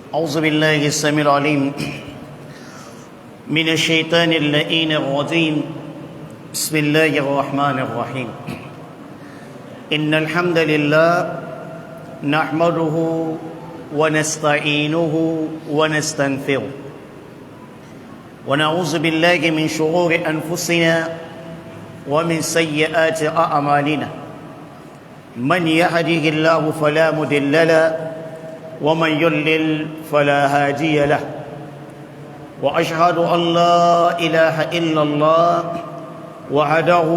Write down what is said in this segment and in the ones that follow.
أعوذ بالله السميع العليم من الشيطان اللئيم الرجيم. بسم الله الرحمن الرحيم. إن الحمد لله نحمده ونستعينه ونستغفره ونعوذ بالله من شرور أنفسنا ومن سيئات أعمالنا. من يهده الله فلا مضل له ومن يضلل فلا هادي له. وأشهد أن لا إله إلا الله وحده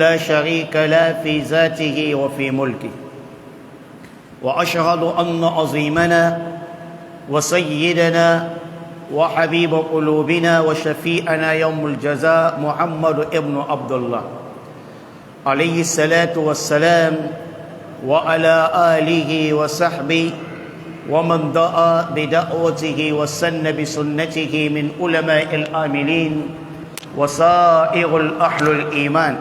لا شريك له في ذاته وفي ملكه. وأشهد أن عظيمنا وسيدنا وحبيب قلوبنا وشفيعنا يوم الجزاء محمد ابن عبد الله عليه الصلاة والسلام وعلى آله وصحبه ومن دعا بدعوته وسن بسنته من علماء العاملين وسائر الأهل الإيمان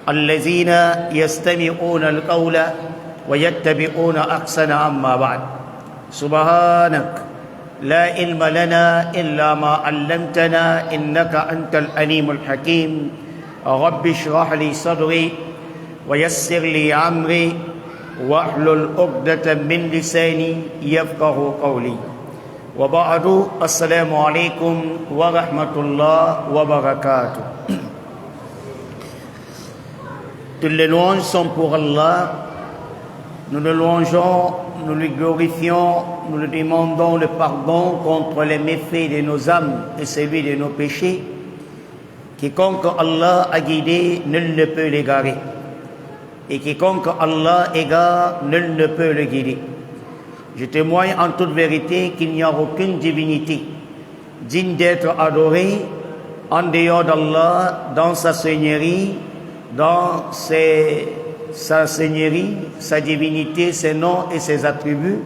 الذين يستمعون القول ويتبعون أحسن. أما بعد، سبحانك لا علم لنا إلا ما علمتنا إنك أنت العليم الحكيم. رب اشرح لي صدري ويسر لي أمري واحلل عقدة من لساني يفقه قولي. وبعد، السلام عليكم ورحمة الله وبركاته. Toutes les louanges sont pour Allah. Nous le louangeons, nous le glorifions, nous le demandons le pardon contre les méfaits de nos âmes et celui de nos péchés. Quiconque Allah a guidé, nul ne peut l'égarer. Et quiconque Allah égare, nul ne peut le guider. Je témoigne en toute vérité qu'il n'y a aucune divinité digne d'être adorée en dehors d'Allah, dans sa seigneurie, dans sa seigneurie, sa divinité, ses noms et ses attributs.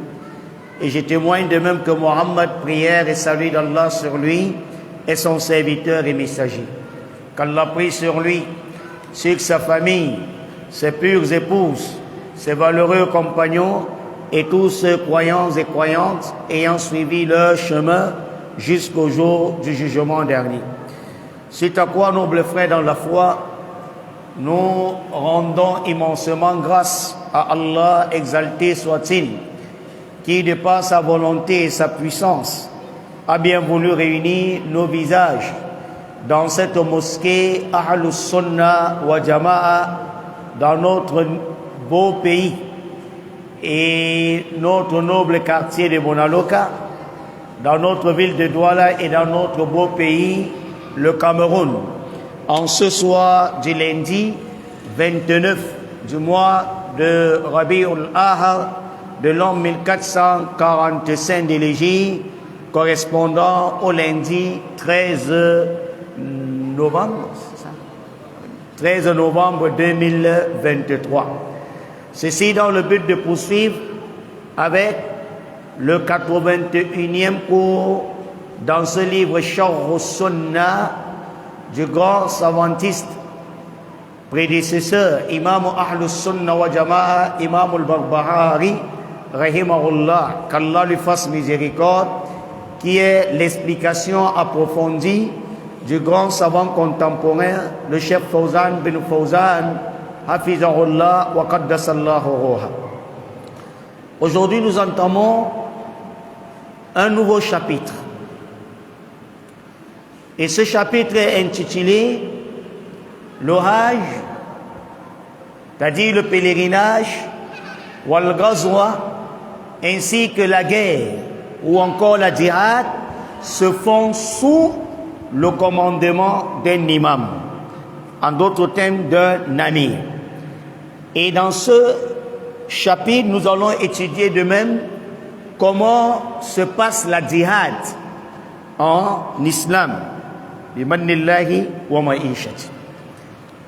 Et je témoigne de même que Mohammed, prière et salut d'Allah sur lui, est son serviteur et messager. Qu'Allah prie sur lui, sur sa famille, ses pures épouses, ses valeureux compagnons et tous ceux croyants et croyantes ayant suivi leur chemin jusqu'au jour du jugement dernier. C'est à quoi, nobles frères dans la foi, nous rendons immensement grâce à Allah, exalté soit-il, qui, de par sa volonté et sa puissance, a bien voulu réunir nos visages dans cette mosquée Ahlus Sunnah wa Jama'a, dans notre beau pays et notre noble quartier de Bonaloka, dans notre ville de Douala et dans notre beau pays, le Cameroun, en ce soir du lundi 29 du mois de Rabi'ul Ahar de l'an 1445 de l'Hégire, correspondant au lundi 13 novembre 2023. Ceci dans le but de poursuivre avec le 81e cours dans ce livre Sharh Sunnah du grand savantiste prédécesseur, Imam Ahlus Sunnah wa Jama'a, Imam al-Barbahari, rahimahullah, qu'Allah lui fasse miséricorde, qui est l'explication approfondie du grand savant contemporain, le chef Fawzan bin Fawzan, hafizahullah wa qaddasallahu ruha. Aujourd'hui, nous entamons un nouveau chapitre. Et ce chapitre est intitulé le Hajj, c'est-à-dire le pèlerinage, wal ghazwa, ainsi que la guerre ou encore la djihad, se font sous le commandement d'un imam, en d'autres termes d'un amir. Et dans ce chapitre, nous allons étudier de même comment se passe la djihad en islam. Bimanillahi wa ma'ishati.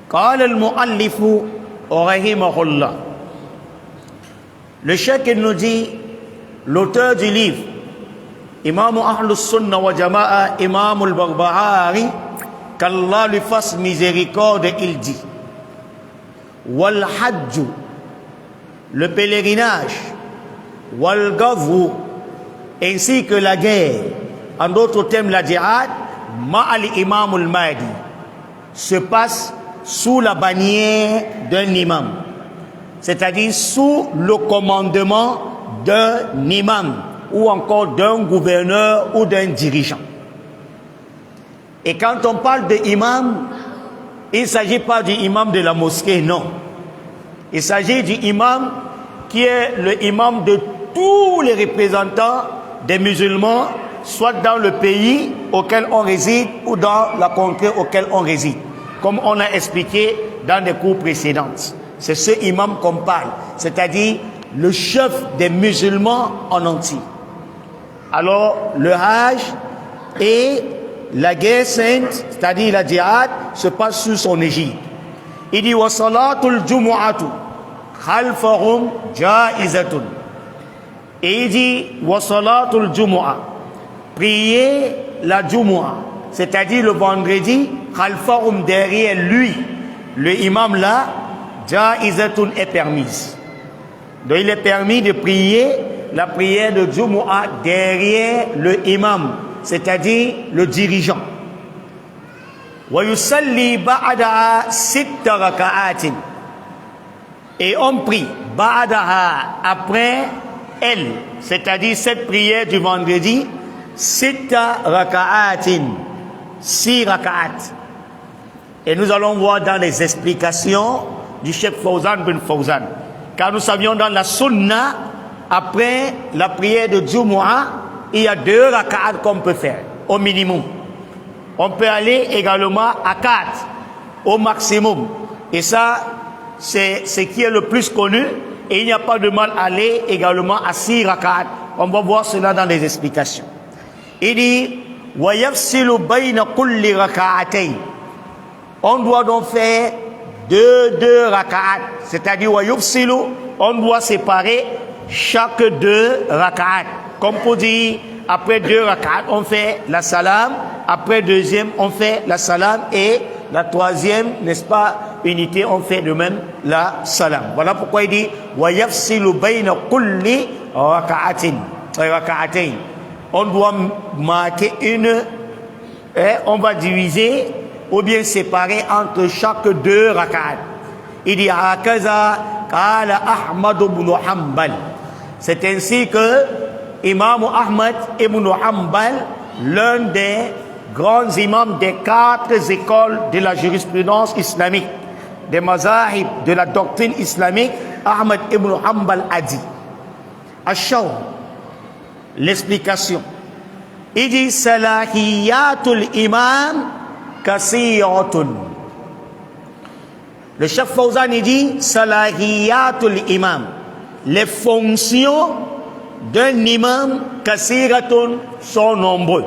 Qala al-muallif rahimahullah. Le cheikh nous dit, l'auteur du livre, Imam Ahlus Sunnah wa Jama'a, Imam al-Barbahari, qu'Allah lui fasse miséricorde, il dit: Wal hajju, le pèlerinage, wal gavru, ainsi que la guerre, en d'autres termes la djihad, ma'al imam al-mahdi, se passe sous la bannière d'un imam, c'est-à-dire sous le commandement d'un imam ou encore d'un gouverneur ou d'un dirigeant. Et quand on parle de imam, il ne s'agit pas du imam de la mosquée, non. Il s'agit du imam qui est le imam de tous les représentants des musulmans, soit dans le pays auquel on réside ou dans la contrée auquel on réside, comme on a expliqué dans des cours précédentes. C'est ce imam qu'on parle, c'est-à-dire le chef des musulmans en entier. Alors, le Hajj et la guerre sainte, c'est-à-dire la djihad, se passe sous son égide. Il dit wa salatul jumu'atu khalfahum jaizatun. Et il dit wa salatul jumu'a, prier la jumu'a, c'est-à-dire le vendredi, khalfahum, derrière lui, le imam là, jaizatun, est permise. Donc il est permis de prier la prière de jumu'a derrière le imam, c'est-à-dire le dirigeant. Wa yusalli ba'daha sitta raka'atin. Et on prie ba'daha, après elle, c'est-à-dire cette prière du vendredi, sitta raka'atin, 6 raka'at. Et nous allons voir dans les explications du Cheikh Fawzan bin Fawzan, car nous savions dans la sunna, après la prière de Jumu'ah, il y a 2 raka'at qu'on peut faire, au minimum. On peut aller également à 4, au maximum. Et ça, c'est ce qui est le plus connu. Et il n'y a pas de mal à aller également à 6 raka'at. On va voir cela dans les explications. Il dit, wa yafsilu bayna kulli raka'atayn. On doit donc faire 2 raka'at. C'est-à-dire, wa yafsilu, on doit séparer chaque 2 raka'at. Comme pour dire, après 2 raka'at, on fait la salam. Après deuxième, on fait la salam. Et la troisième, n'est-ce pas, unité, on fait de même la salam. Voilà pourquoi il dit wa yafsilu bayna kulli raka'atin. On doit marquer une, on va diviser ou bien séparer entre chaque 2 raka'at. Il dit hakaza qala Ahmad ibn Hanbal. C'est ainsi que Imam Ahmad ibn Hanbal, l'un des grands imams des 4 écoles de la jurisprudence islamique, des mazahib de la doctrine islamique, Ahmad ibn Hanbal a dit. Ash-Shaw, l'explication. Il dit salahiyatul imam kasiratun. Le chef Fawzan il dit salahiyatul imam, les fonctions d'un imam kasiratun sont nombreux.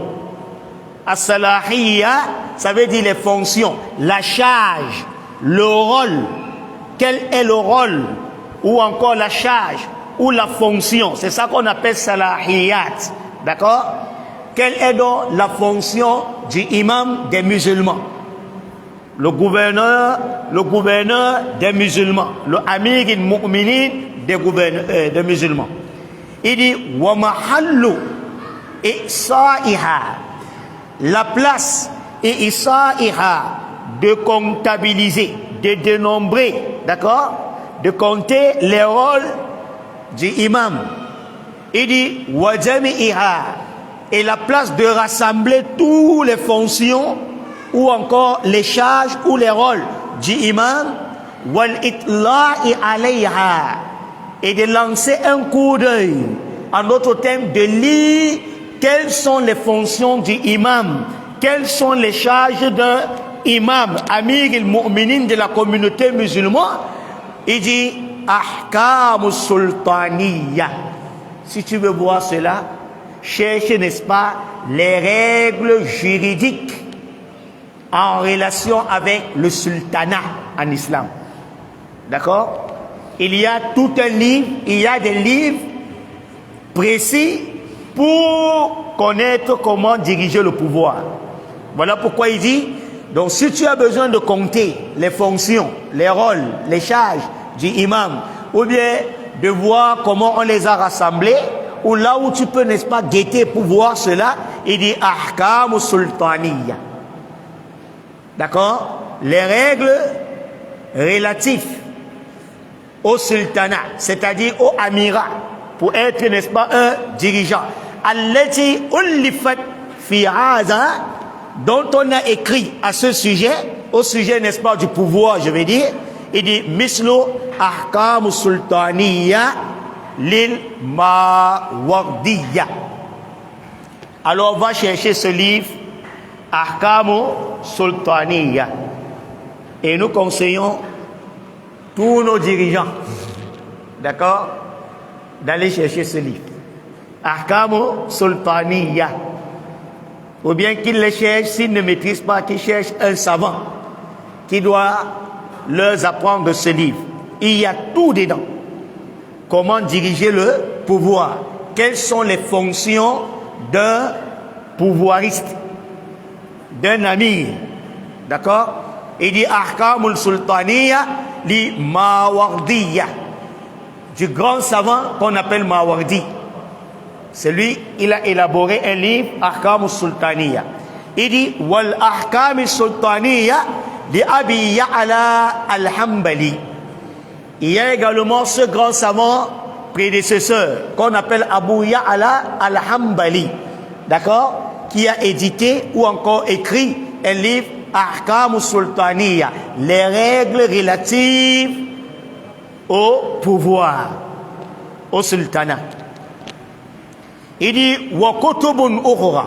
As-salahiyya, ça veut dire les fonctions, la charge, le rôle. Quel est le rôle ou encore la charge ou la fonction? C'est ça qu'on appelle salahiyat. D'accord? Quelle est donc la fonction du imam des musulmans? Le gouverneur des musulmans, le amir al-mu'minin des musulmans. Il dit wa mahallu isa'iha, la place et isa'iha, de comptabiliser, de dénombrer, d'accord, de compter les rôles du imam. Il dit wa jami'iha, et la place de rassembler toutes les fonctions ou encore les charges ou les rôles du imam, wal itla'i alayha, et de lancer un coup d'œil, en d'autres termes de lire quelles sont les fonctions du imam, quelles sont les charges d'un imam, amir al-mu'minin de la communauté musulmane. Il dit ahkamus sultaniyya. Si tu veux voir cela, cherche, n'est-ce pas, les règles juridiques en relation avec le sultanat en islam. D'accord? Il y a tout un livre, il y a des livres précis pour connaître comment diriger le pouvoir. Voilà pourquoi il dit, donc si tu as besoin de compter les fonctions, les rôles, les charges du imam, ou bien de voir comment on les a rassemblés, ou là où tu peux, n'est-ce pas, guetter pour voir cela, il dit ahkam sultaniya. D'accord? Les règles relatives au sultanat, c'est-à-dire au amirat, pour être, n'est-ce pas, un dirigeant. Allati ullifat fi hadha, dont on a écrit à ce sujet, au sujet, n'est-ce pas, du pouvoir, je vais dire, il dit mislo ahkam sultaniya lil Mawardiya. Alors on va chercher ce livre ahkam sultaniya et nous conseillons tous nos dirigeants, d'accord, d'aller chercher ce livre ahkam sultaniya, ou bien qu'ils le cherchent, s'ils ne maîtrisent pas, qu'ils cherchent un savant qui doit leur apprendre ce livre. Il y a tout dedans. Comment diriger le pouvoir? Quelles sont les fonctions d'un pouvoiriste, d'un amir? D'accord? Il dit ahkamul sultaniya li Mawardiya, du grand savant qu'on appelle Mawardi. C'est lui, il a élaboré un livre, ahkamul sultaniya. Il dit wal ahkamul sultaniya li Abi Ya'la al-Hanbali. Il y a également ce grand savant prédécesseur qu'on appelle Abu Ya'la al-Hanbali, d'accord, qui a édité ou encore écrit un livre Ahkam sultaniya, les règles relatives au pouvoir, au sultanat. Il dit wa kutubun ukhra,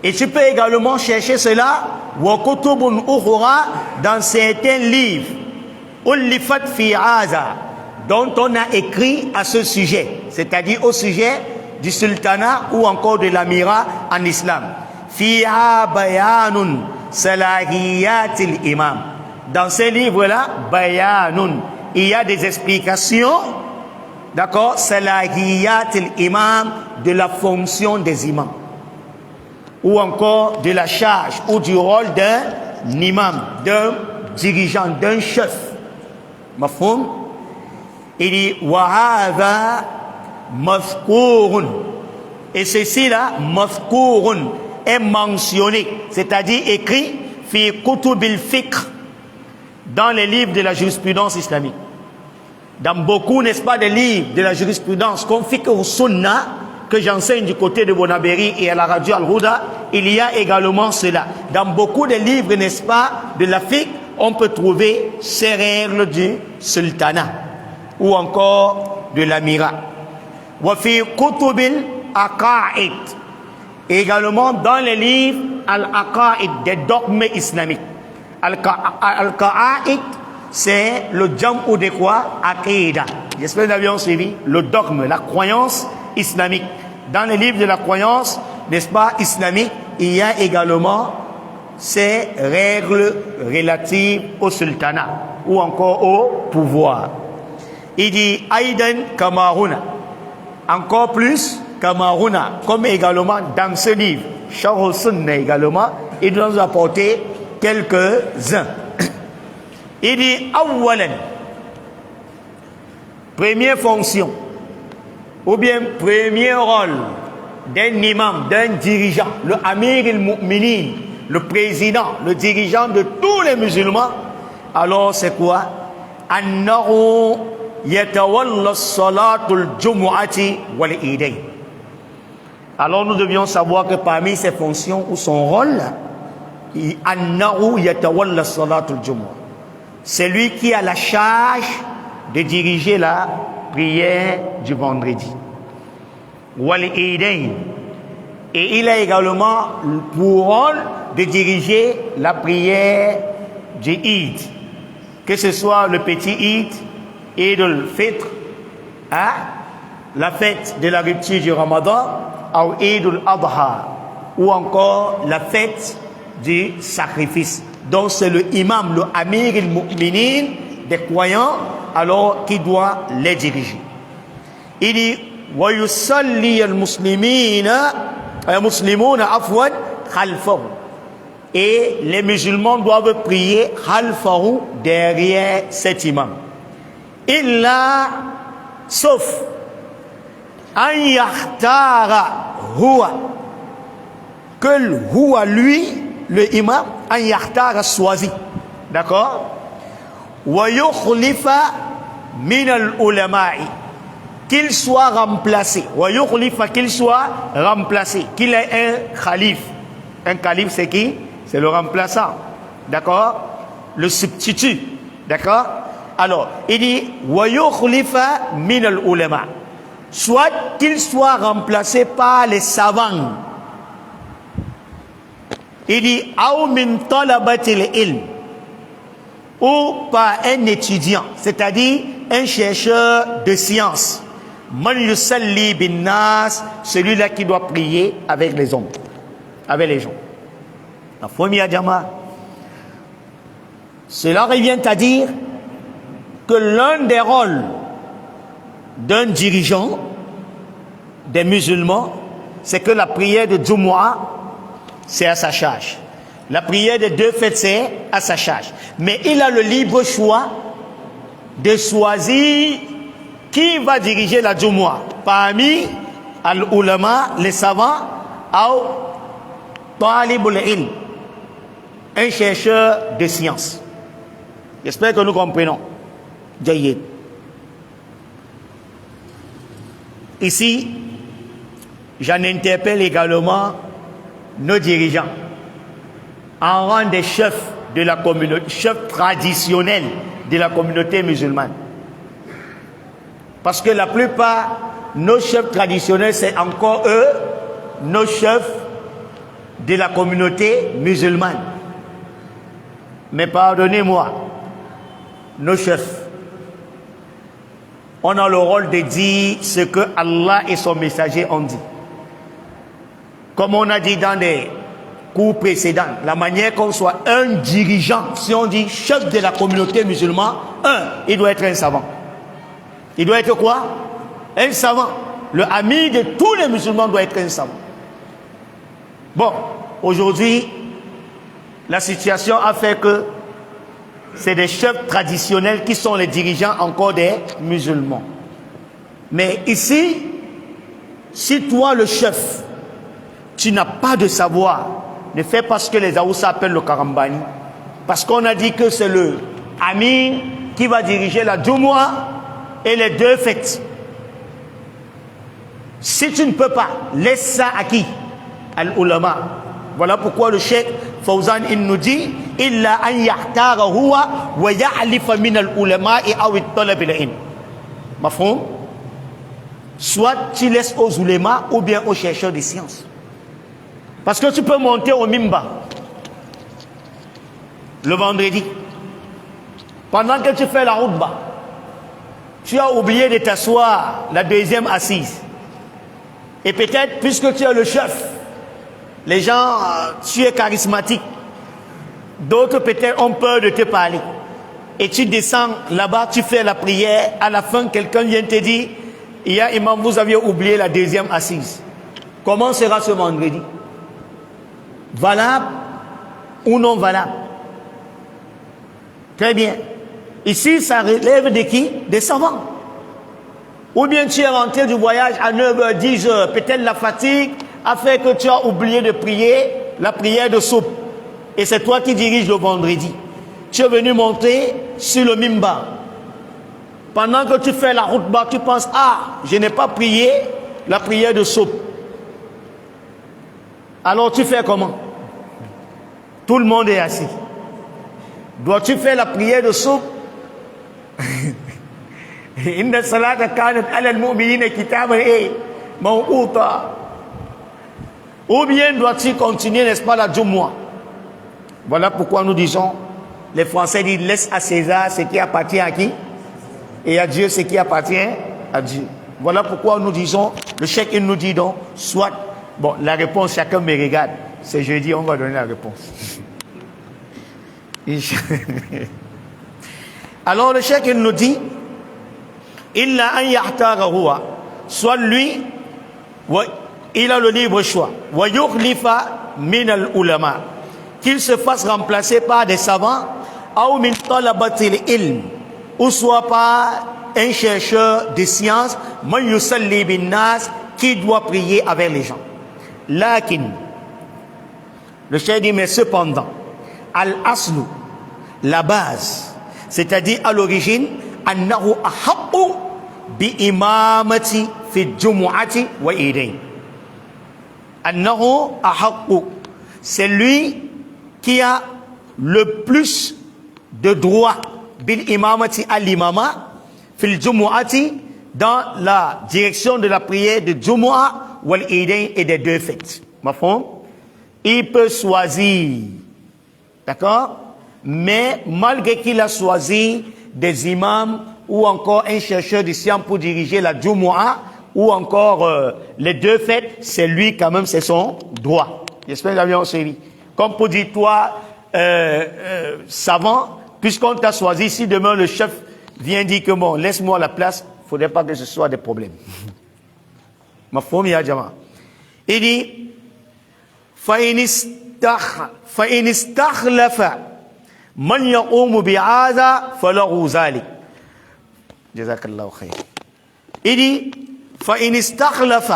et tu peux également chercher cela wa kutubun ukhra dans certains livres ullifat fi hadha, dont on a écrit à ce sujet, c'est-à-dire au sujet du sultanat ou encore de l'amirat en islam. Fiha bayanun salahiyatil imam. Dans ces livres-là, bayanun, il y a des explications, d'accord, salahiyatil imam, de la fonction des imams, ou encore de la charge ou du rôle d'un imam, d'un dirigeant, d'un chef. Mafhum? Il dit wa hadha mazkurun, et ceci là mazkurun est mentionné, c'est-à-dire écrit fi kutubil fiqh, dans les livres de la jurisprudence islamique. Dans beaucoup, n'est-ce pas, des livres de la jurisprudence comme fiqh ou sunna que j'enseigne du côté de Bonaberi et à la radio Al-Huda, il y a également cela. Dans beaucoup de livres, n'est-ce pas, de la fiqh, on peut trouver ces règles du sultanat ou encore de l'amirat. Wa fi kutubil aqaid, également dans les livres al-aqaid, des dogmes islamiques. Al-qa'aid, c'est le jam'u de quoi? Aqidah. J'espère que nous avions suivi le dogme, la croyance islamique. Dans les livres de la croyance, n'est-ce pas, islamique, il y a également ces règles relatives au sultanat ou encore au pouvoir. Il dit Aïdan Kamaruna, encore plus Kamaruna, comme également dans ce livre Sharh Sunnah également, il doit nous apporter quelques-uns. Il dit Awwalan, première fonction ou bien premier rôle d'un imam, d'un dirigeant, le Amir al-Mu'minin, le président, le dirigeant de tous les musulmans, alors c'est quoi? Annahu yatawalla salatul jumu'ati wal idayn. Alors nous devions savoir que parmi ses fonctions ou son rôle, annahu yatawalla salatul jumu'ah, c'est lui qui a la charge de diriger la prière du vendredi. Wal idayn, et il a également pour rôle de diriger la prière du Eid, que ce soit le petit Eid, Eid al-Fitr, hein, la fête de la rupture du Ramadan, ou Eid al-Adha, ou encore la fête du sacrifice. Donc c'est le imam, le Amir al-Mu'minin des croyants, alors qui doit les diriger. Il dit wa yusalli al-muslimina afwan khalfahu, et les musulmans doivent prier khalfahu, derrière cet imam. Illa, sauf an yahtara huwa, que huwa lui, le imam, an yahtara choisi, d'accord, wa yukhlifa min al-ulama'i, qu'il soit remplacé, wa yukhlifa, qu'il soit remplacé, qu'il ait un khalif. Un calife, c'est qui? C'est le remplaçant, d'accord, le substitut, d'accord. Alors il dit wa yukhlifa min al-ulama, soit qu'il soit remplacé par les savants. Il dit aw min talabatil ilm, ou par un étudiant, c'est-à-dire un chercheur de sciences. Man yusalli bin nas, celui-là qui doit prier avec les hommes, avec les gens. La première jama. Cela revient à dire que l'un des rôles d'un dirigeant des musulmans, c'est que la prière de Jumu'ah, c'est à sa charge. La prière de deux fêtes, c'est à sa charge. Mais il a le libre choix de choisir qui va diriger la Jumu'ah. Parmi al-ulama, les savants, ou talibul ilm, un chercheur de sciences. J'espère que nous comprenons. Jayyid. Ici, j'en interpelle également nos dirigeants en rang des chefs de la communauté, chefs traditionnels de la communauté musulmane. Parce que la plupart, nos chefs traditionnels, c'est encore eux, nos chefs de la communauté musulmane. Mais pardonnez-moi, nos chefs, on a le rôle de dire ce que Allah et son messager ont dit. Comme on a dit dans des cours précédents, la manière qu'on soit un dirigeant, si on dit chef de la communauté musulmane, il doit être un savant. Il doit être quoi? Un savant. Le ami de tous les musulmans doit être un savant. Bon, aujourd'hui, la situation a fait que c'est des chefs traditionnels qui sont les dirigeants encore des musulmans. Mais ici, si toi le chef, tu n'as pas de savoir, ne fais pas ce que les Aoussa appellent le karambani. Parce qu'on a dit que c'est le amir qui va diriger la Jumu'ah et les deux fêtes. Si tu ne peux pas, laisse ça à qui? Al-ulama. Voilà pourquoi le cheikh Fawzan il nous dit illa an yahtara huwa wa ya'lifa min al-ulama'i aw at-talab al-ilm. Mafhum? Soit tu laisses aux ulémas ou bien aux chercheurs de sciences. Parce que tu peux monter au mimba le vendredi. Pendant que tu fais la routba, tu as oublié de t'asseoir la deuxième assise. Et peut-être, puisque tu es le chef, les gens, tu es charismatique. D'autres peut-être ont peur de te parler. Et tu descends là-bas, tu fais la prière. À la fin, quelqu'un vient te dire, il y a imam, vous aviez oublié la deuxième assise. Comment sera ce vendredi? Valable ou non valable? Très bien. Ici, ça relève de qui? Des savants. Ou bien tu es rentré du voyage à 9h, 10h. Peut-être la fatigue a fait que tu as oublié de prier la prière de soupe. Et c'est toi qui diriges le vendredi. Tu es venu monter sur le mimbar. Pendant que tu fais la routba, tu penses, ah, je n'ai pas prié la prière de soupe. Alors tu fais comment? Tout le monde est assis. Dois-tu faire la prière de soupe? Inna salata kanat ala al-mu'minina kitaban mawquta. Ou bien dois-tu continuer, n'est-ce pas, la Jumu'ah? Voilà pourquoi nous disons, les Français disent, laisse à César ce qui appartient à qui? Et à Dieu ce qui appartient à Dieu. Voilà pourquoi nous disons, le cheikh il nous dit donc, soit, bon, la réponse, chacun me regarde. C'est jeudi, on va donner la réponse. Alors le cheikh il nous dit, illa an yahtara huwa, soit lui, il a le libre choix, wa yukhlifa min al-ulama, qu'il se fasse remplacer par des savants, ou min talabatil ilm, ou soit par un chercheur de science, man yusalli bin nas, qui doit prier avec les gens. Lakin, le cheikh dit, mais cependant, al-aslu, la base, c'est-à-dire à l'origine, annahu ahaqqu bi imamati fi jumu'ati wa idain. Annahu ahaqqu, c'est lui qui a le plus de droit bil imamati à l'imama fil jumu'ati, dans la direction de la prière de Jumu'ah wal idain et des deux fêtes. Il peut choisir, d'accord, mais malgré qu'il a choisi des imams ou encore un chercheur de science pour diriger la Jumu'ah ou encore les deux fêtes, c'est lui quand même, c'est son droit. J'espère que vous avez enseigné. Comme pour dire, toi, savant, puisqu'on t'a choisi, si demain le chef vient dire que bon, laisse-moi la place, il ne faudrait pas que ce soit des problèmes. Ma femme, ya jama. Il dit, فَإِنِ اسْتَخْلَفَ مَنْ يَقُومُ بِهَذَا فَلَهُ ذَلِكَ. جزاك الله خير. Il dit, فَإِنِ اسْتَخْلَفَ,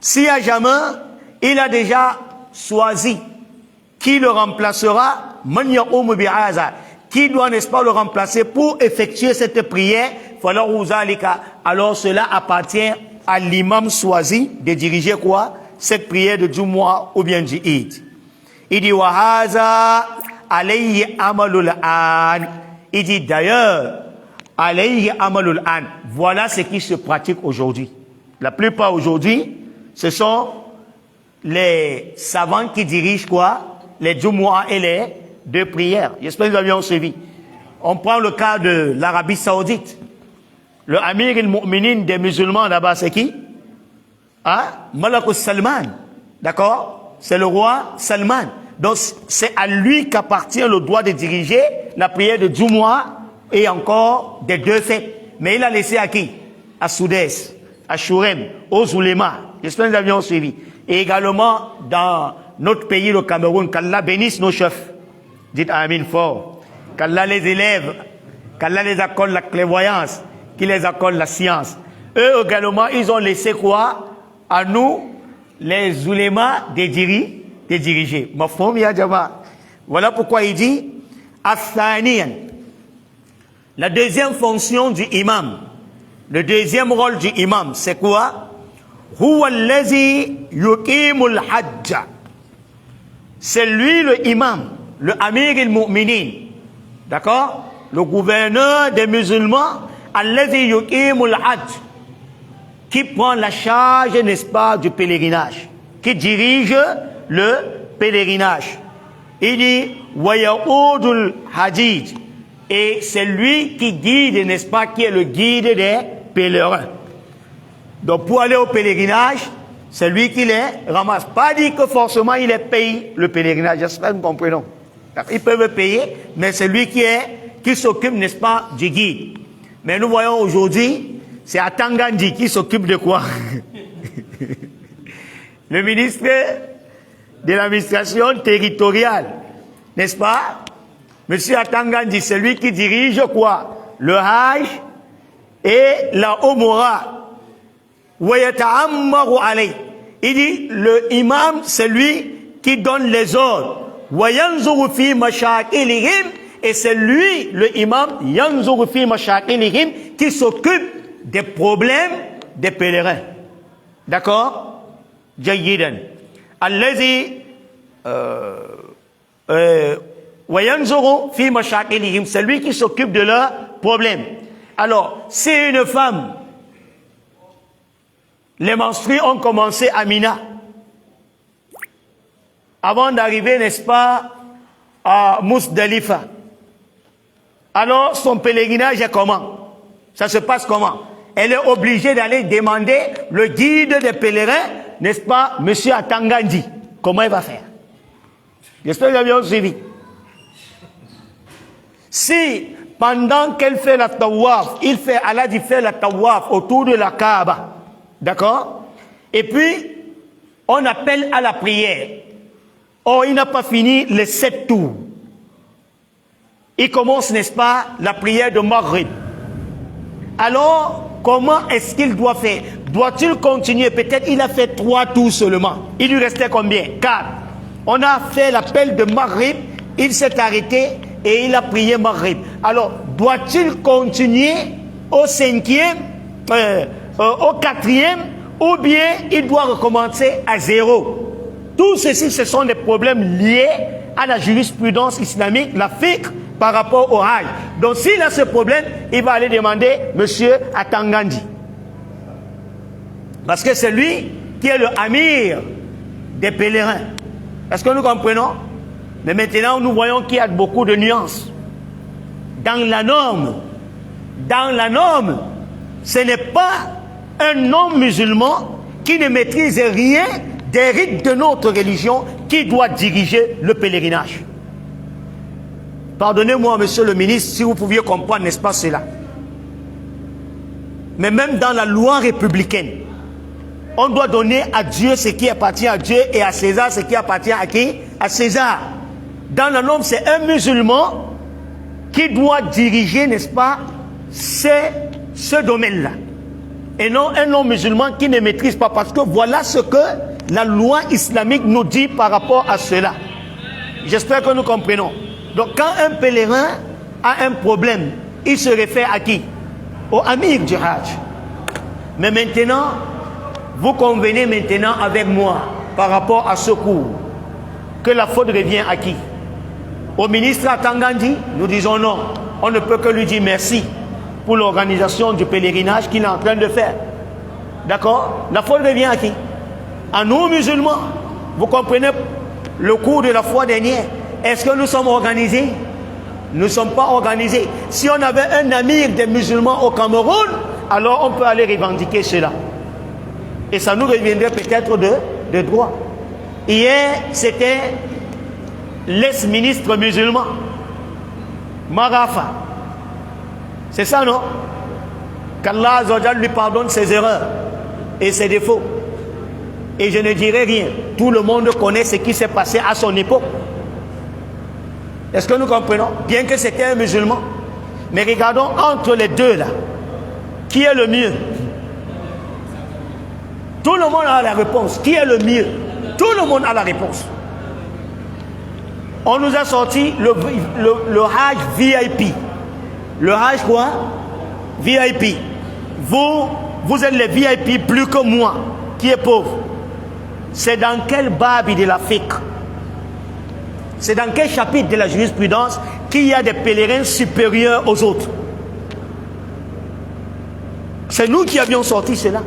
si à jamais il a déjà choisi qui le remplacera, مَنْ يَقُومُ بِهَذَا, qui doit, n'est-ce pas, le remplacer pour effectuer cette prière, alors cela appartient à l'imam choisi de diriger quoi? Cette prière de Jumu'ah ou bien du Eid. Il dit wa haza alayhi amalul an. Il dit d'ailleurs alayhi amalul an. Voilà ce qui se pratique aujourd'hui. La plupart aujourd'hui, ce sont les savants qui dirigent quoi? Les Jumu'ah et les deux prières. J'espère que vous avez bien suivi. On prend le cas de l'Arabie Saoudite. Le Amir al-Mu'minin des musulmans là-bas, c'est qui? Hein? Malakou Salman. D'accord? C'est le roi Salman. Donc, c'est à lui qu'appartient le droit de diriger la prière de Jumu'ah et encore des deux fêtes. Mais il a laissé à qui? À Soudès, à Chourem, aux oulémas. J'espère que vous avez bien suivi. Et également, dans notre pays, le Cameroun, qu'Allah bénisse nos chefs. Dites Amin fort. Qu'Allah les élève, qu'Allah les accorde la clairvoyance, qu'il les accorde la science. Eux également, ils ont laissé quoi? À nous, les oulémas, de diriger. Mafhum ya jama. Voilà pourquoi il dit, Athaniyan. La deuxième fonction du imam, le deuxième rôle du imam, c'est quoi? Huwa allazi yuqimul hajja. C'est lui le imam, le Amir al-Mu'minin. D'accord? Le gouverneur des musulmans, allazi yuqimul hajj, qui prend la charge, n'est-ce pas, du pèlerinage, qui dirige le pèlerinage. Il dit, wa ya'udul hajij, et c'est lui qui guide, n'est-ce pas, qui est le guide des pèlerins. Donc pour aller au pèlerinage, c'est lui qui les ramasse. Pas dit que forcément il les paye le pèlerinage, j'espère que nous comprenons. Ils peuvent payer, mais c'est lui qui s'occupe, n'est-ce pas, du guide. Mais nous voyons aujourd'hui, c'est à Tangandji qui s'occupe de quoi? Le ministre de l'administration territoriale, n'est-ce pas? Monsieur Atangandji, c'est lui qui dirige quoi? Le Hajj et la Umrah. Il dit, le imam, c'est lui qui donne les ordres. Et c'est lui, le imam, qui s'occupe des problèmes des pèlerins. D'accord? Jayidan. Allazi c'est lui qui s'occupe de leurs problèmes. Alors, si une femme, les menstrues ont commencé à Mina, avant d'arriver, n'est-ce pas, à Mousdalifa, alors son pèlerinage est comment? Ça se passe comment? Elle est obligée d'aller demander le guide des pèlerins, n'est-ce pas, monsieur Atangandji. Comment il va faire? J'espère que vous avez bien suivi. Si, pendant qu'elle fait la tawaf, Allah dit fait la tawaf autour de la Kaaba, d'accord? Et puis, on appelle à la prière. Oh, il n'a pas fini les 7 tours. Il commence, n'est-ce pas, la prière de Maghrib. Alors, comment est-ce qu'il doit faire? Doit-il continuer? Peut-être il a fait 3 tours seulement. Il lui restait combien? 4. On a fait l'appel de Maghrib, il s'est arrêté et il a prié Maghrib. Alors, doit-il continuer au 5e, au 4e, ou bien il doit recommencer à 0? Tout ceci, ce sont des problèmes liés à la jurisprudence islamique, la fiqh, par rapport au Hajj. Donc s'il a ce problème, il va aller demander monsieur à Tangandji. Parce que c'est lui qui est le amir des pèlerins. Est-ce que nous comprenons? Mais maintenant, nous voyons qu'il y a beaucoup de nuances. Dans la norme, ce n'est pas un non-musulman qui ne maîtrise rien des rites de notre religion qui doit diriger le pèlerinage. Pardonnez-moi, monsieur le ministre, si vous pouviez comprendre, n'est-ce pas cela? Mais même dans la loi républicaine, on doit donner à Dieu ce qui appartient à Dieu et à César ce qui appartient à qui? À César. Dans la norme, c'est un musulman qui doit diriger, n'est-ce pas, ce domaine-là. Et non un non-musulman qui ne maîtrise pas. Parce que voilà ce que la loi islamique nous dit par rapport à cela. J'espère que nous comprenons. Donc quand un pèlerin a un problème, il se réfère à qui? Au amir du Hajj. Mais maintenant, vous convenez maintenant avec moi par rapport à ce cours que la faute revient à qui? Au ministre à Tangandji? Nous disons non. On ne peut que lui dire merci pour l'organisation du pèlerinage qu'il est en train de faire. D'accord? La faute revient à qui? À nous musulmans. Vous comprenez le cours de la fois dernière? Est-ce que nous sommes organisés? Nous ne sommes pas organisés. Si on avait un amir des musulmans au Cameroun, alors on peut aller revendiquer cela. Et ça nous reviendrait peut-être de droit. Hier, c'était l'ex-ministre musulman, Marafa. C'est ça, non? Qu'Allah Azzawajal lui pardonne ses erreurs et ses défauts. Et je ne dirai rien. Tout le monde connaît ce qui s'est passé à son époque. Est-ce que nous comprenons? Bien que c'était un musulman. Mais regardons entre les deux là. Qui est le mieux? Tout le monde a la réponse. Qui est le mieux? Tout le monde a la réponse. On nous a sorti le Hajj VIP. Le Hajj quoi? VIP. Vous êtes les VIP plus que moi, qui est pauvre. C'est dans quel babi de la fiqh? C'est dans quel chapitre de la jurisprudence qu'il y a des pèlerins supérieurs aux autres? C'est nous qui avions sorti cela.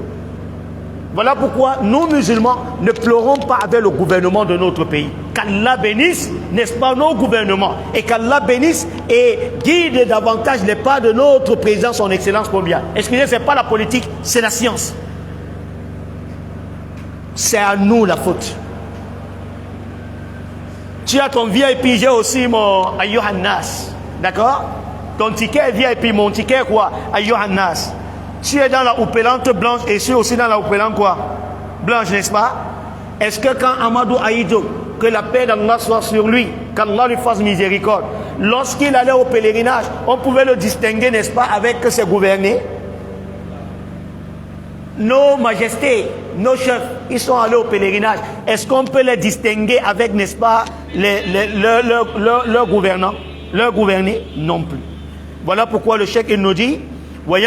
Voilà pourquoi nous musulmans ne pleurons pas avec le gouvernement de notre pays. Qu'Allah bénisse, n'est-ce pas, nos gouvernements. Et qu'Allah bénisse et guide davantage les pas de notre président, son excellence Pombia. Excusez, ce n'est pas la politique, c'est la science. C'est à nous la faute. Tu as ton VIP, j'ai aussi mon Ayyuhannas. D'accord? Ton ticket est VIP, mon ticket est quoi? Ayyuhannas. Tu es dans la houpelante blanche et je suis aussi dans la houpelante quoi? Blanche, n'est-ce pas? Est-ce que quand Amadou Aïdjo, que la paix d'Allah soit sur lui, qu'Allah lui fasse miséricorde, lorsqu'il allait au pèlerinage, on pouvait le distinguer, n'est-ce pas, avec ses gouvernés? Nos majestés, nos chefs, ils sont allés au pèlerinage. Est-ce qu'on peut les distinguer avec, n'est-ce pas, leurs gouvernants, leurs gouvernés? Non plus. Voilà pourquoi le cheikh il nous dit, donc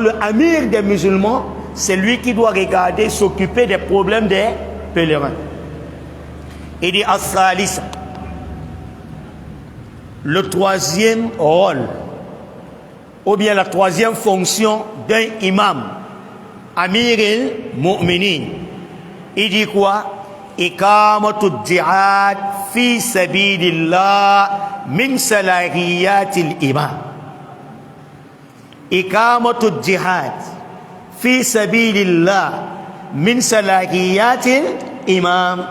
le amir des musulmans, c'est lui qui doit regarder, s'occuper des problèmes des pèlerins. Il dit as-salisa, le troisième rôle, ou bien la troisième fonction d'un imam, amir al-mu'minin. Il dit quoi? Iqamatu jihad fi sabilillah min salahiyatil imam. Iqamatu jihad fi sabilillah min salahiyatil imam.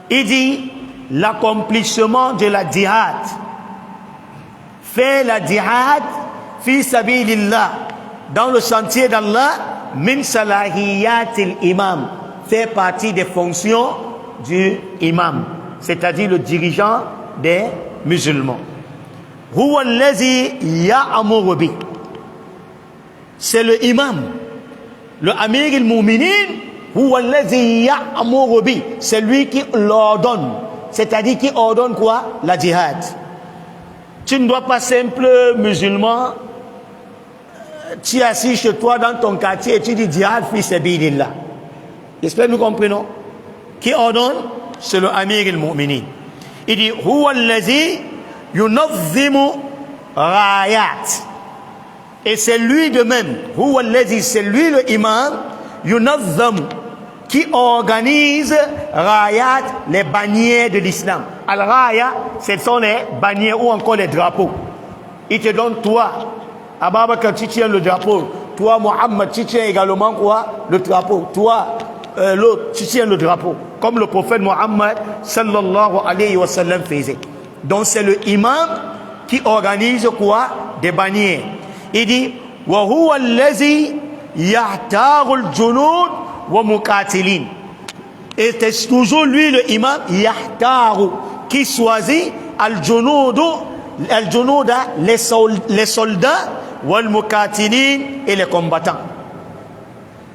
Il dit l'accomplissement de la jihad. Faire la jihad fi sabilillah dans le sentier d'Allah min salahiyatil imam. Fait partie des fonctions du imam, c'est-à-dire le dirigeant des musulmans. huwa allazi ya'muru bi. C'est le imam, le amir al-mu'minin, huwa allazi ya'muru bi. C'est lui qui l'ordonne. C'est-à-dire qui ordonne quoi? La djihad. Tu ne dois pas simple musulman, tu es assis chez toi dans ton quartier et tu dis djihad fi sabilillah. J'espère que nous comprenons. Qui ordonne? C'est le amir al-mu'minin. Il dit huwa allazi yunazzimu rayat. Et c'est lui de même, huwa allazi, c'est lui le imam, yunazzamu, qui organise rayat, les bannières de l'islam. Al-raya, ce sont les bannières ou encore les drapeaux. Il te donne toi, Ababakar, tu tiens le drapeau. Toi, Mohammed, tu tiens également quoi? Le drapeau. Toi, l'autre, tu tiens le drapeau. Comme le prophète Mohammed sallallahu alayhi wa sallam faisait. Donc c'est le imam qui organise quoi? Des bannières. Il dit wa huwa allazi yahtaru al-junud wa muqatilin. Et c'est toujours lui le imam yahtaru qui choisit al-junud, les soldats wal muqatilin et les combattants.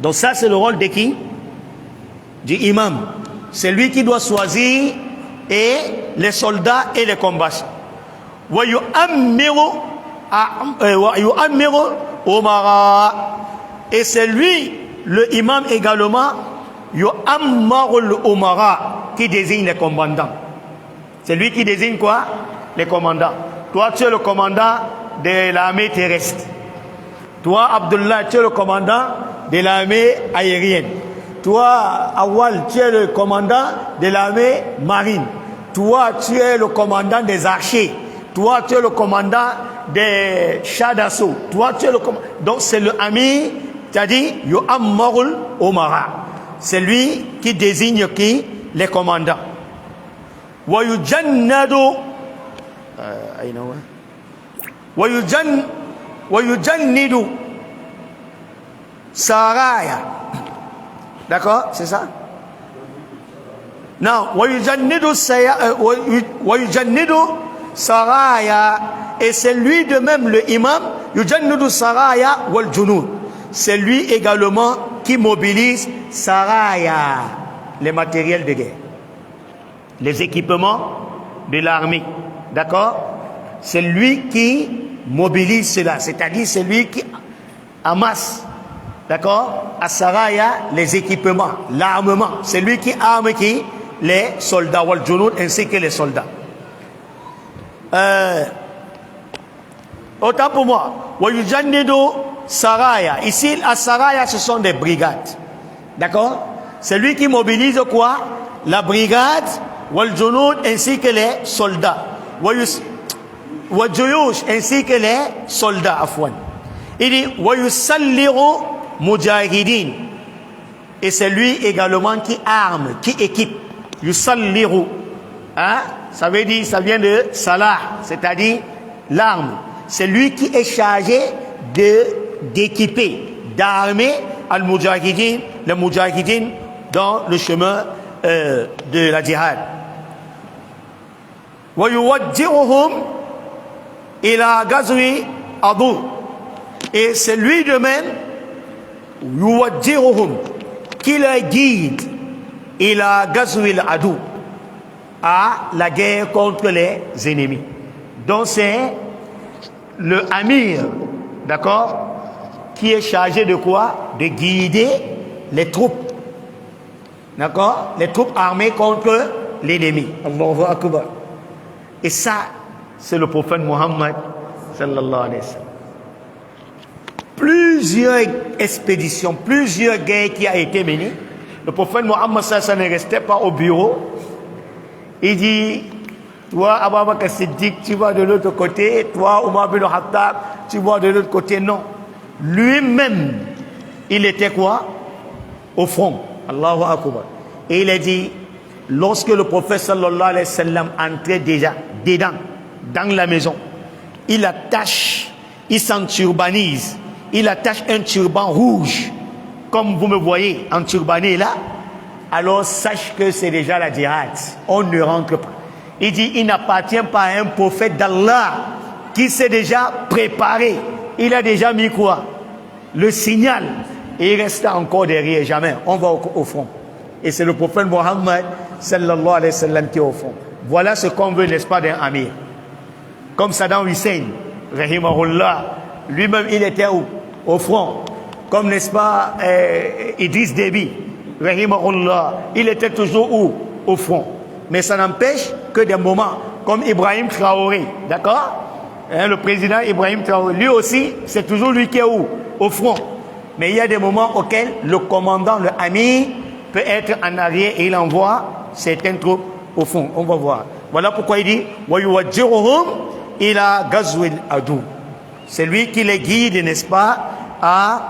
Donc ça c'est le rôle de qui? Du imam. C'est lui qui doit choisir et les soldats et les combattants. Wa yu'ammiru umara. Et c'est lui, le imam également, yu'ammaru umara, qui désigne les commandants. C'est lui qui désigne quoi? Les commandants. Toi, tu es le commandant de l'armée terrestre. Toi, Abdullah, tu es le commandant de l'armée aérienne. Toi, Awal, tu es le commandant de l'armée marine. Toi, tu es le commandant des archers. Toi, tu es le commandant des chars d'assaut. Toi, tu es le commandant. Donc, c'est le ami, c'est-à-dire, yu'ammarul umara. C'est lui qui désigne qui? Les commandants. Wa yujannadu wa yujannidu saraya. D'accord? C'est ça? Non. Wa yujannidu saraya. Et c'est lui de même le imam. Yujannidu saraya wal junud. C'est lui également qui mobilise saraya, les matériels de guerre, les équipements de l'armée. D'accord? C'est lui qui mobilise cela. C'est-à-dire c'est lui qui amasse. D'accord? À saraya, les équipements, l'armement. C'est lui qui arme qui? Les soldats wal junud ainsi que les soldats. Autant pour moi. Wa yujannidu saraya. Ici, à saraya, ce sont des brigades. D'accord? C'est lui qui mobilise quoi? La brigade, wal junud ainsi que les soldats. Wa juyush ainsi que les soldats, afwan. Il dit wa yusalliru mujahidin. Et c'est lui également qui arme, qui équipe. Yusalliru. Hein? Ça veut dire, ça vient de salah, c'est-à-dire l'arme. C'est lui qui est chargé d'équiper, d'armer al-mujahidin, les mujahidin dans le chemin de la djihad. Wa yuwajjihuhum ila ghazwi adu. Et c'est lui de même, yuwajjihuhum, qui les guide ila ghazwi adu, à la guerre contre les ennemis. Donc c'est le amir, d'accord, qui est chargé de quoi? De guider les troupes, d'accord, les troupes armées contre l'ennemi. Allahu Akbar. Et ça, c'est le prophète Mohammed sallallahu alayhi wa sallam. Plusieurs expéditions, plusieurs guerres qui a été menées. Le prophète Mohammed sallallahu alayhi wa sallam ne restait pas au bureau. Il dit, toi, Abu Bakr Siddiq, tu vas de l'autre côté. Toi, Omar bin Khattab, tu vas de l'autre côté. Non. Lui-même, il était quoi? Au front. Allahu Akbar. Et il a dit, lorsque le prophète sallallahu alayhi wa sallam entrait déjà dedans, dans la maison, il attache, il s'enturbanise, il attache un turban rouge, comme vous me voyez en turbané là. Alors sache que c'est déjà la djihad. On ne rentre pas. Il dit, il n'appartient pas à un prophète d'Allah qui s'est déjà préparé. Il a déjà mis quoi? Le signal. Et il reste encore derrière, jamais. On va au front. Et c'est le prophète Mohammed sallallahu alayhi wa sallam qui est au front. Voilà ce qu'on veut, n'est-ce pas, d'un amir. Comme Saddam Hussein, rahimahullah, lui-même il était où? Au front. Comme, n'est-ce pas, Idriss Déby, rahimahullah, il était toujours où? Au front. Mais ça n'empêche que des moments, comme Ibrahim Traoré, d'accord, le président Ibrahim Traoré, lui aussi, c'est toujours lui qui est où? Au front. Mais il y a des moments auxquels le commandant, le amir, peut être en arrière et il envoie certaines troupes au fond. On va voir. Voilà pourquoi il dit وَيُوَجِّرُهُمْ إِلَى غَزْوِ الْعَدُوِّ. C'est lui qui les guide, n'est-ce pas, à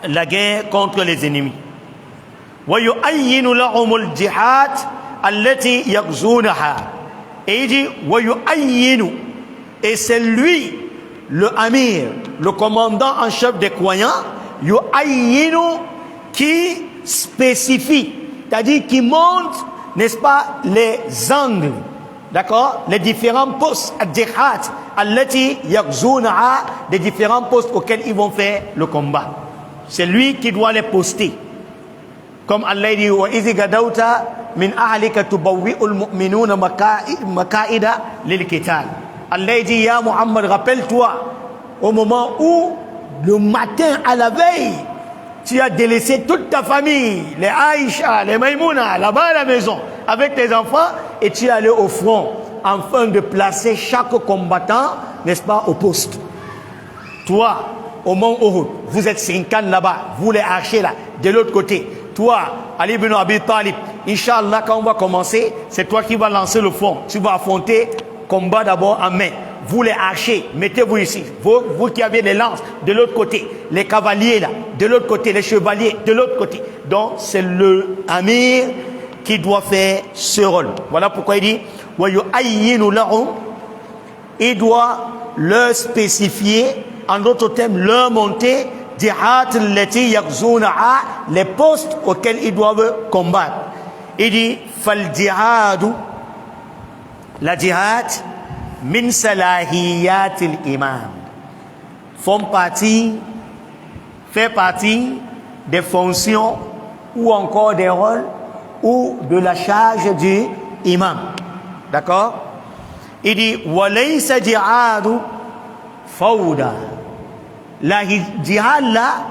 la guerre contre les ennemis. وَيُؤَيِّنُ لَهُمُ الْجِهَادَ الَّتِي يَغْزُونَهَا. Et il dit وَيُؤَيِّنُ. Et c'est lui, le amir, le commandant en chef des croyants, yu'ayyinu, qui spécifie, c'est-à-dire qui montre, n'est-ce pas, les angles, d'accord, les différents postes, ad-jihad, allati yaghzunaha, des différents postes auxquels ils vont faire le combat. C'est lui qui doit les poster. Comme Allah dit, wa idh gadawta min ahlika tubawwi'ul mu'minuna maqa'ida lil qital. Allah dit, ya Muhammad, rappelle-toi, au moment où, le matin à la veille, tu as délaissé toute ta famille, les Aïcha, les Maïmouna, là-bas à la maison, avec tes enfants, et tu es allé au front, afin de placer chaque combattant, n'est-ce pas, au poste. Toi, au mont Uhud, vous êtes 50 là-bas, vous les archers là, de l'autre côté. Toi, Ali ibn Abi Talib, Inch'Allah, quand on va commencer, c'est toi qui vas lancer le front. Tu vas affronter combat d'abord en main. Vous les archers, mettez-vous ici. Vous qui avez les lances, de l'autre côté. Les cavaliers là, de l'autre côté. Les chevaliers, de l'autre côté. Donc, c'est le amir qui doit faire ce rôle. Voilà pourquoi il dit وَيُؤَيِّنُ لَهُمْ. Il doit leur spécifier, en d'autres termes, leur monter jihad allati yaghzunaha, les postes auxquels ils doivent combattre. Il dit fal jihadu, la jihad min salahiyatil imam, fait partie des fonctions ou encore des rôles ou de la charge du imam. D'accord? Il dit walaysa jihadu fawda. La jihad là,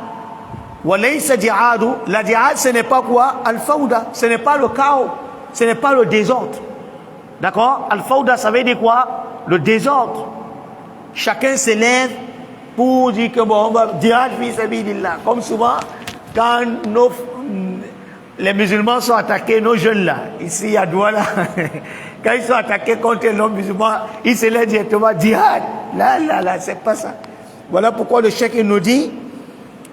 walaysa jihadu, la jihad ce n'est pas quoi? Al-fawda, ce n'est pas le chaos, ce n'est pas le désordre. D'accord? Al-fawda, ça veut dire quoi? Le désordre. Chacun s'élève pour dire que bon, on va jihad fi sabilillah. Comme souvent, quand les musulmans sont attaqués, nos jeunes là, ici à Douala, quand ils sont attaqués contre les non-musulmans, ils s'élèvent directement jihad. Là, c'est pas ça. Voilà pourquoi le cheikh nous dit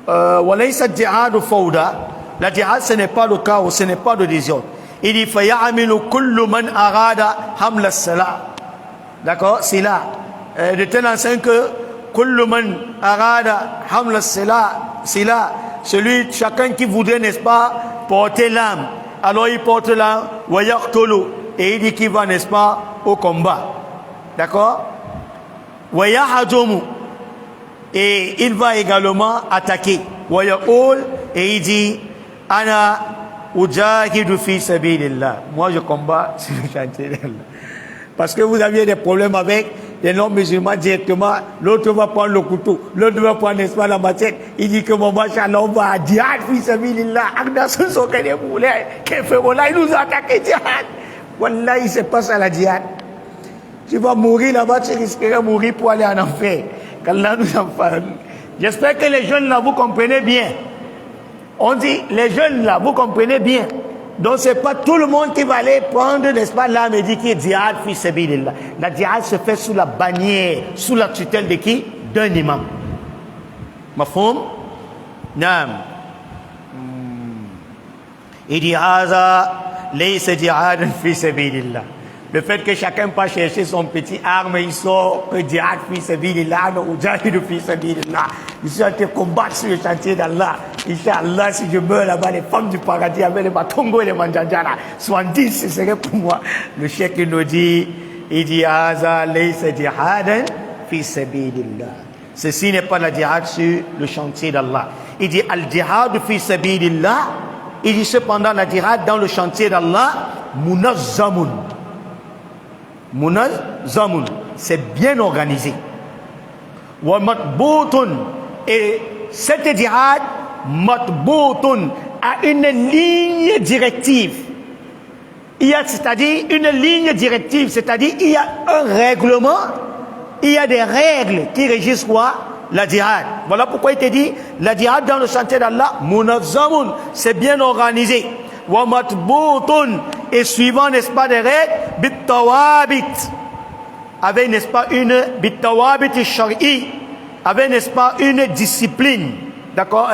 walaysa jihadu fawda. La jihad, ce n'est pas le chaos, ce n'est pas le désordre. Il dit fayamilu kullu man arada hamla salah. D'accord? C'est là. De tel enseigne que kullu man arada hamla salah, c'est là. Celui, chacun qui voudrait, n'est-ce pas, porter l'âme. Alors il porte l'âme, wa yaqtulu, et il dit qu'il va, n'est-ce pas, au combat. D'accord? Wa yahajumu, et il va également attaquer. Wa yaqul, et il dit ana ujahidu fi sabilillah. Moi je combats sur le chantier d'Allah. Parce que vous aviez des problèmes avec les non-musulmans directement, l'autre va prendre le couteau, l'autre va prendre, n'est-ce pas, la machette. Il dit que mon machallah, on va à jihad fi sabilillah. Agda ce sont que des boulets. Qu'est-ce que il nous a attaqué jihad. Wallah, il se passe à la jihad. Tu vas mourir là-bas, tu risquerais de mourir pour aller en enfer. Qu'Allah nous en fasse. J'espère que les jeunes là, vous comprenez bien. On dit, les jeunes là, vous comprenez bien. Donc c'est pas tout le monde qui va aller prendre, n'est-ce pas, l'âme et dire qu'il est jihad fi sabilillah. La jihad se fait sous la bannière, sous la tutelle de qui? D'un imam. Mafhum? Naam. Il dit haza laysa jihadan fi sabilillah. Le fait que chacun pas chercher son petit arme, il sort que jihad fi sabilillah, ou jahidu fi sabilillah. Ils sont en train de combattre sur le chantier d'Allah. Inch'Allah, si je meurs là-bas, les femmes du paradis avec les batongo et les manjandjara, 70, ce serait pour moi. Le cheikh nous dit, il dit, haza laysa jihadan fi sabilillah. Ceci n'est pas la djihad sur le chantier d'Allah. Il dit al-djihad fi sabilillah. Il dit cependant la djihad dans le chantier d'Allah, munazzamun. Munazzamun, c'est bien organisé. Wa matboutun, et cette djihad matboutun a une ligne directive. Il y a, c'est-à-dire une ligne directive, c'est-à-dire il y a un règlement, il y a des règles qui régissent quoi? La djihad. Voilà pourquoi il te dit la djihad dans le chantier d'Allah, munazzamun, c'est bien organisé. Wa matboutun, et suivant, n'est-ce pas, des règles, bitawabit, avec, n'est-ce pas, une bitawabit shar'i, avec, n'est-ce pas, une discipline. D'accord,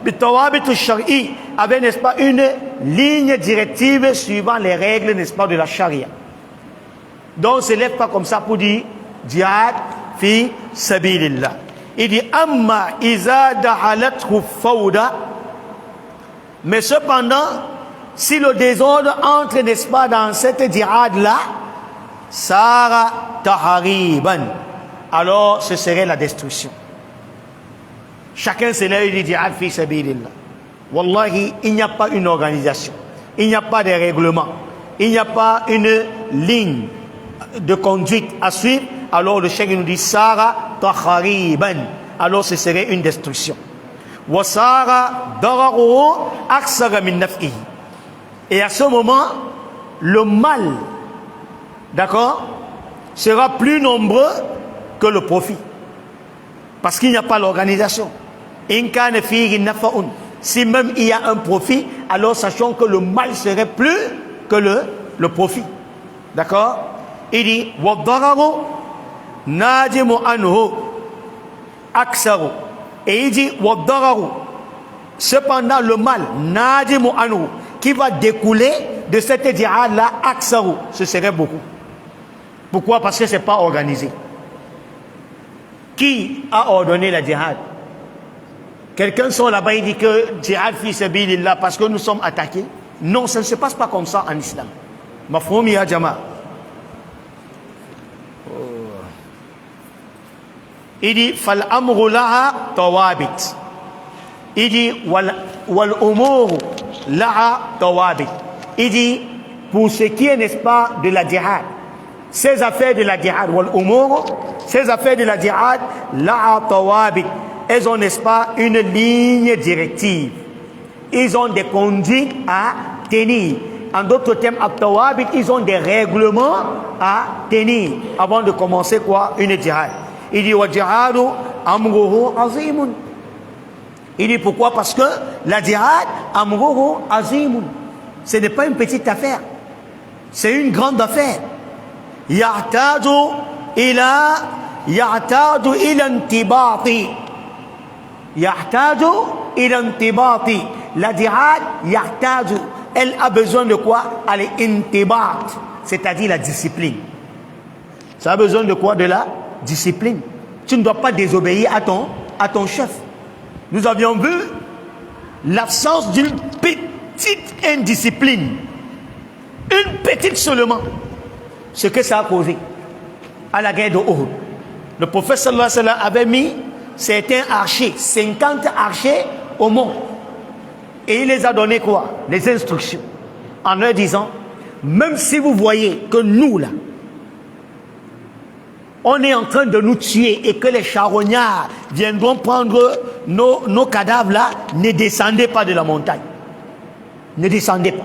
bitawabit shar'i, avec, n'est-ce pas, une ligne directive suivant les règles, n'est-ce pas, de la charia. Donc, on ne se lève pas comme ça pour dire djihad fi sabilillah. Il dit amma iza dahalathu fawda, mais cependant, si le désordre entre, n'est-ce pas, dans cette djihad là, sara tahariban, alors ce serait la destruction. Chacun se lève et dit djihad fi sabilillah. Wallahi, il n'y a pas une organisation, il n'y a pas de règlement, il n'y a pas une ligne de conduite à suivre. Alors le cheikh nous dit sara tahariban, alors ce serait une destruction. Wa sara dararuhu aksara min naf'ihi, et à ce moment le mal, d'accord, sera plus nombreux que le profit, parce qu'il n'y a pas l'organisation. In kana fihi nafa'un, si même il y a un profit, alors sachons que le mal serait plus que le profit. D'accord. Il dit wa dararu najimu anhu aksaru, et il dit wa dararu, cependant le mal najimu anhu, qui va découler de cette djihad là, aksaru, ce serait beaucoup. Pourquoi? Parce que c'est pas organisé. Qui a ordonné la djihad? Quelqu'un sort là-bas, il dit que djihad fi sabilillah parce que nous sommes attaqués. Non, ça ne se passe pas comme ça en islam. Mafhum ya jama. Il dit fal amru laha tawabit. Il dit wal umuru laha tawabit. Il dit pour ce qui est, n'est-ce pas, de la djihad, ces affaires de la djihad, wal umuru, ces affaires de la djihad, laha tawabit, elles ont, n'est-ce pas, une ligne directive. Ils ont des conduites à tenir. En d'autres termes, at-tawabit, ils ont des règlements à tenir avant de commencer quoi? Une djihad. Il dit wa djihadu amruhu azimun. Il dit pourquoi? Parce que la djihad amruhu azimun, ce n'est pas une petite affaire, c'est une grande affaire. Yahtaju ila intibati. Yahtaju ila intibati. La djihad yahtaju, elle a besoin de quoi? Al-intibat, c'est-à-dire la discipline. Ça a besoin de quoi? De la discipline. Tu ne dois pas désobéir à ton chef. Nous avions vu l'absence d'une petite indiscipline, une petite seulement, ce que ça a causé à la guerre de Uhud. Le prophète sallallahu alayhi wa sallam avait mis certains archers, 50 archers au mont, et il les a donné quoi? Les instructions, en leur disant, même si vous voyez que nous là, on est en train de nous tuer et que les charognards viendront prendre nos cadavres là, ne descendez pas de la montagne. Ne descendez pas.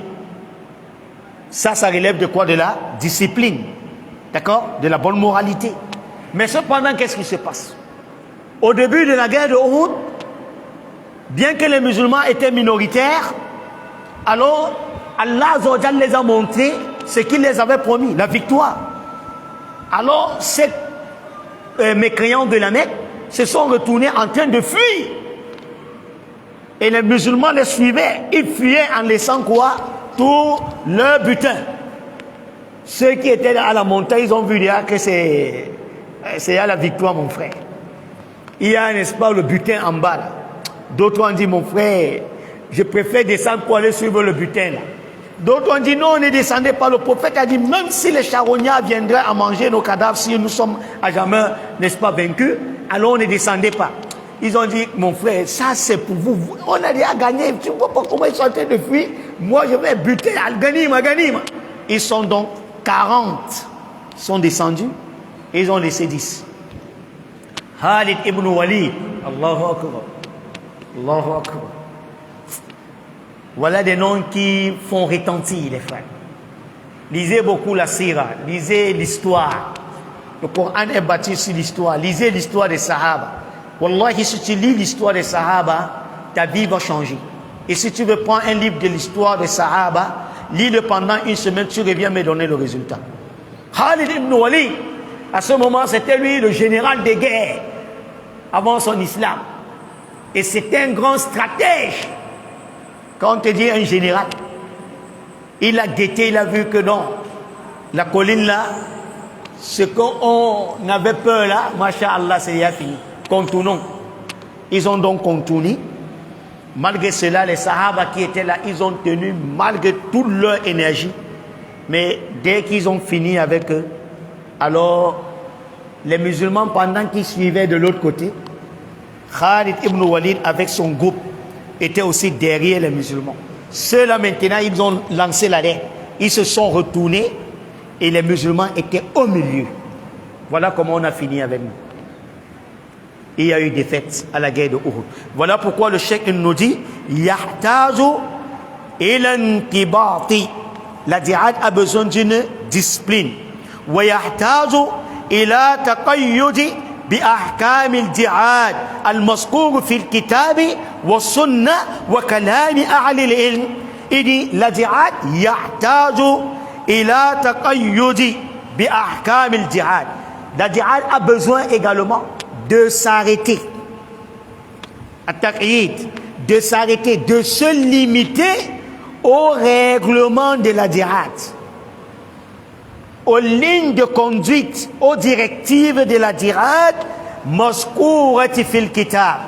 Ça relève de quoi? De la discipline. D'accord? De la bonne moralité. Mais cependant, qu'est-ce qui se passe? Au début de la guerre de Uhud, bien que les musulmans étaient minoritaires, alors Allah Azza wa Jalla les a montré ce qu'il les avait promis, la victoire. Alors, ces mécréants de la Mecque se sont retournés en train de fuir. Et les musulmans les suivaient. Ils fuyaient en laissant quoi? Tout leur butin. Ceux qui étaient à la montagne, ils ont vu dire que c'est à la victoire, mon frère. Il y a, n'est-ce pas, le butin en bas là. D'autres ont dit, mon frère, je préfère descendre pour aller suivre le butin là. D'autres ont dit non, on est descendu par le prophète. A dit même si les charognards viendraient à manger nos cadavres, si nous sommes à jamais, n'est-ce pas, vaincus, alors on ne descendait pas. Ils ont dit, mon frère, ça c'est pour vous. On a déjà gagné. Tu ne vois pas comment ils sont en train de fuir. Moi je vais buter Al-Ghanima, Ghanima. Ils sont donc 40 sont descendus et ils ont laissé 10. Khalid ibn Walid, Allahu Akbar, Allahu Akbar. Voilà des noms qui font retentir les frères. Lisez beaucoup la Sira, lisez l'histoire. Le Coran est bâti sur l'histoire. Lisez l'histoire des Sahaba. Wallahi, si tu lis l'histoire des Sahaba, ta vie va changer. Et si tu veux prendre un livre de l'histoire des Sahaba, lis-le pendant une semaine, tu reviens me donner le résultat. Khalid ibn Walid, à ce moment, c'était lui le général des guerres avant son islam. Et c'était un grand stratège. Quand on te dit un général, il a guetté, il a vu que non, la colline là, ce qu'on avait peur là, Masha'Allah, c'est déjà fini. Contournons. Ils ont donc contourné. Malgré cela, les Sahaba qui étaient là, ils ont tenu malgré toute leur énergie. Mais dès qu'ils ont fini avec eux, alors les musulmans, pendant qu'ils suivaient de l'autre côté, Khalid ibn Walid avec son groupe étaient aussi derrière les musulmans. Ceux-là maintenant, ils ont lancé la guerre. Ils se sont retournés et les musulmans étaient au milieu. Voilà comment on a fini avec nous. Il y a eu des défaite à la guerre de Uhud. Voilà pourquoi le cheikh nous dit Yahtazu ilantibati. La djihad a besoin d'une discipline. Wa yahtazu ila taqayyudi bi ahkam al-djihad al-mazkur fi al-kitab wa sunnah wa kalam ahli al-ilm. Il dit la djihad yahtazu ila taqayyudi bi ahkam al-djihad. La djihad a besoin également de s'arrêter, de s'arrêter, de se limiter au règlement de la djihad, aux lignes de conduite, aux directives de la djihad, mazkourati fil kitab,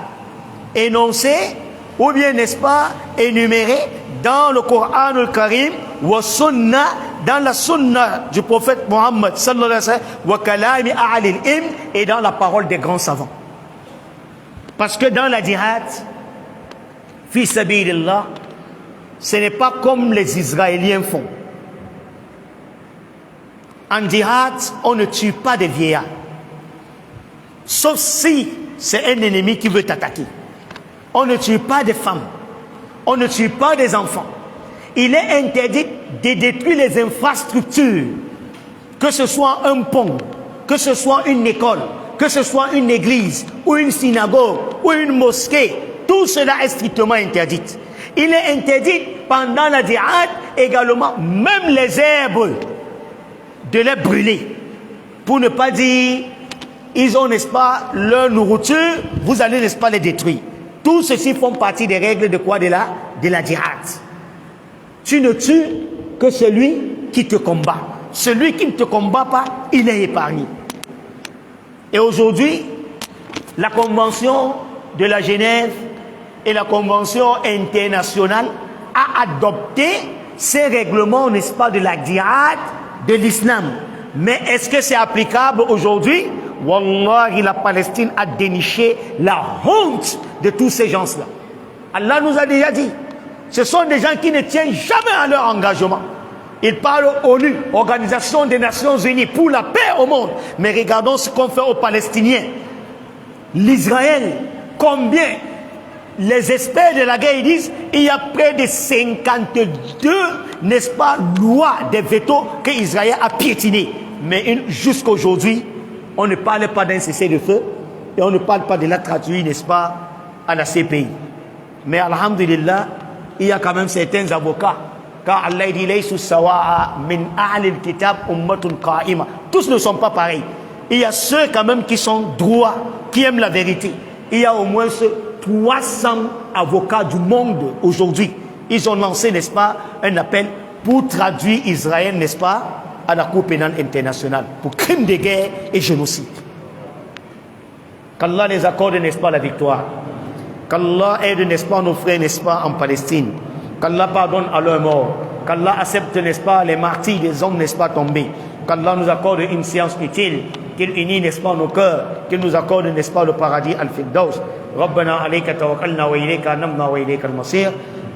énoncées ou bien, n'est-ce pas, énumérées dans le Coran al-Karim, wa sunnah, dans la sunna du prophète Mohammed sallallahu alayhi wa sallam, wa kalami ahli al-ilm, et dans la parole des grands savants. Parce que dans la djihad, fi sabilillah, ce n'est pas comme les Israéliens font. En djihad, on ne tue pas des vieillards. Sauf si c'est un ennemi qui veut t'attaquer. On ne tue pas des femmes. On ne tue pas des enfants. Il est interdit de détruire les infrastructures, que ce soit un pont, que ce soit une école, que ce soit une église, ou une synagogue, ou une mosquée. Tout cela est strictement interdit. Il est interdit pendant la djihad également, même les herbes, de les brûler. Pour ne pas dire, ils ont, n'est-ce pas, leur nourriture, vous allez, n'est-ce pas, les détruire. Tout ceci font partie des règles de quoi? De la djihad. Tu ne tues que celui qui te combat. Celui qui ne te combat pas, il est épargné. Et aujourd'hui, la convention de la Genève et la convention internationale a adopté ces règlements, n'est-ce pas, de la djihad, de l'islam. Mais est-ce que c'est applicable aujourd'hui? Wallahi, la Palestine a déniché la honte de tous ces gens-là. Allah nous a déjà dit, ce sont des gens qui ne tiennent jamais à leur engagement. Ils parlent ONU, Organisation des Nations Unies, pour la paix au monde. Mais regardons ce qu'on fait aux Palestiniens. L'Israël, combien les experts de la guerre ils disent, il y a près de 52, n'est-ce pas, lois des vétos que Israël a piétinées. Mais jusqu'à aujourd'hui, on ne parle pas d'un cessez-le-feu et on ne parle pas de la traduire, n'est-ce pas, à la CPI. Mais alhamdulillah, il y a quand même certains avocats. Car Allah dit laysu sawa'a min ahli al-kitab ummatun qa'ima. Tous ne sont pas pareils. Il y a ceux quand même qui sont droits, qui aiment la vérité. Il y a au moins 300 avocats du monde aujourd'hui. Ils ont lancé, n'est-ce pas, un appel pour traduire Israël, n'est-ce pas, à la Cour pénale internationale pour crimes de guerre et génocide. Qu'Allah les accorde, n'est-ce pas, la victoire. Qu'Allah aide, n'est-ce pas, nos frères, n'est-ce pas, en Palestine. Qu'Allah pardonne à leur mort. Qu'Allah accepte, n'est-ce pas, les martyrs des hommes, n'est-ce pas, tombés. Qu'Allah nous accorde une science utile, qu'il unit, n'est-ce pas, nos cœurs, qu'il nous accorde, n'est-ce pas, le paradis al-Firdaus. ربنا عليك توكلنا وإليك أنبنا وإليك المصير.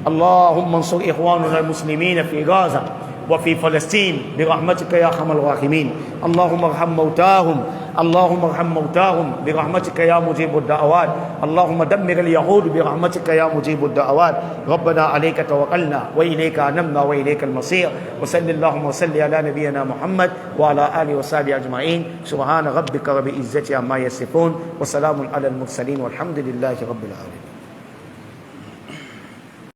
اللهم انصر إخواننا المسلمين في غزة وفي فلسطين برحمتك يا أرحم الراحمين. اللهم ارحم موتاهم، اللهم ارحم موتاهم برحمتك يا مجيب الدعوات. اللهم دمر اليهود برحمتك يا مجيب الدعوات. ربنا عليك توكلنا وإليك أنبنا وإليك المصير. وصل اللهم وسلم على نبينا محمد وعلى آله وصحبه أجمعين. سبحان ربك رب العزة عما يصفون وسلام على المرسلين والحمد لله رب العالمين.